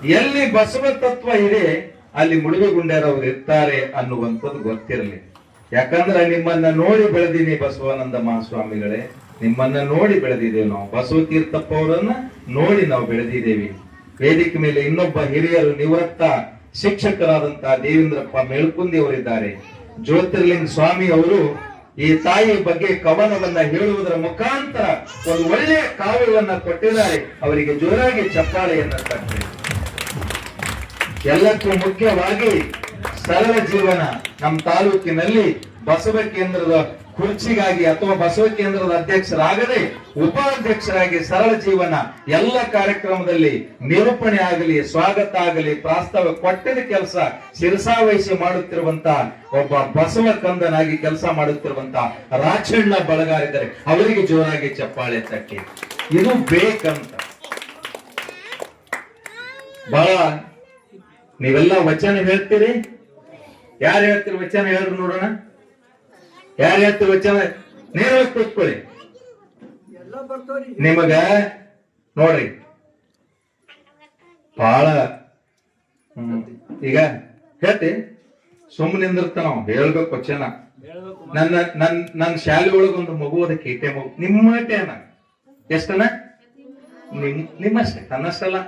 ಎಲ್ಲಿ ಬಸವ ತತ್ವ ಇದೆ ಅಲ್ಲಿ ಮುಳುಗುಗುಂಡ್ಯರವ್ರು ಇರ್ತಾರೆ ಅನ್ನುವಂಥದ್ದು ಗೊತ್ತಿರಲಿ. ಯಾಕಂದ್ರೆ ನಿಮ್ಮನ್ನ ನೋಡಿ ಬೆಳೆದೀನಿ ಬಸವಾನಂದ ಮಹಾಸ್ವಾಮಿಗಳೇ, ನಿಮ್ಮನ್ನ ನೋಡಿ ಬೆಳೆದಿದ್ದೇವೆ ನಾವು. ಬಸವ ತೀರ್ಥಪ್ಪ ಅವರನ್ನ ನೋಡಿ ನಾವು ಬೆಳೆದಿದ್ದೇವೆ. ವೇದಿಕೆ ಮೇಲೆ ಇನ್ನೊಬ್ಬ ಹಿರಿಯರು ನಿವೃತ್ತ ಶಿಕ್ಷಕರಾದಂತಹ ದೇವೇಂದ್ರಪ್ಪ ಮೇಳ್ಕುಂದಿ ಅವರಿದ್ದಾರೆ. ಜ್ಯೋತಿರ್ಲಿಂಗ ಸ್ವಾಮಿ ಅವರು ಈ ತಾಯಿಯ ಬಗ್ಗೆ ಕವನವನ್ನ ಹೇಳುವುದರ ಮುಖಾಂತರ ಒಂದು ಒಳ್ಳೆಯ ಕಾವ್ಯವನ್ನ ಕೊಟ್ಟಿದ್ದಾರೆ. ಅವರಿಗೆ ಜೋರಾಗಿ ಚಪ್ಪಾಳೆಯನ್ನ ತಟ್ಟೆ. ಎಲ್ಲಕ್ಕೂ ಮುಖ್ಯವಾಗಿ ಸರಳ ಜೀವನ. ನಮ್ಮ ತಾಲೂಕಿನಲ್ಲಿ ಬಸವ ಕೇಂದ್ರದ ಕುರ್ಚಿಗಾಗಿ ಅಥವಾ ಬಸವ ಕೇಂದ್ರದ ಅಧ್ಯಕ್ಷರಾಗದೆ ಉಪಾಧ್ಯಕ್ಷರಾಗಿ ಸರಳ ಜೀವನ ಎಲ್ಲ ಕಾರ್ಯಕ್ರಮದಲ್ಲಿ ನಿರೂಪಣೆ ಆಗಲಿ, ಸ್ವಾಗತ ಆಗಲಿ, ಪ್ರಾಸ್ತಾವ ಕೊಟ್ಟಿದ ಕೆಲಸ ಶಿರಸಾವಹಿಸಿ ಮಾಡುತ್ತಿರುವಂತ ಒಬ್ಬ ಬಸವ ಕಂದನಾಗಿ ಕೆಲಸ ಮಾಡುತ್ತಿರುವಂತ ರಾಚಣ್ಣ ಬಳಗಾರಿದ್ದಾರೆ. ಅವರಿಗೆ ಜೋರಾಗಿ ಚಪ್ಪಾಳೆ ತಟ್ಟಿ. ಇದು ಬೇಕಂತ ಬಹಳ. ನೀವೆಲ್ಲ ವಚನ ಹೇಳ್ತೀರಿ. ಯಾರು ಹೇಳ್ತೀರಿ ವಚನ? ಹೇಳ್ರು ನೋಡೋಣ. ಯಾರು ಹೇಳ್ತೀರಿ ವಚನ? ನೇರವಾಗಿ ಕೂತ್ಕೊಳ್ಳಿ. ನಿಮಗ ನೋಡ್ರಿ ಬಹಳ ಈಗ ಹೇಳ್ತಿ ಸುಮ್ಮನೆ ನಿಂದಿರ್ತ ನಾವು ಹೇಳ್ಬೇಕು ವಚನ. ನನ್ನ ಶಾಲೆ ಒಳಗ ಒಂದು ಮಗು ಅದ ಕೇಟೆ ಮಗು. ನಿಮ್ಮಟೇನ ಎಷ್ಟನ? ನಿಮ್ಮಷ್ಟೇ, ತನ್ನಷ್ಟಲ್ಲ.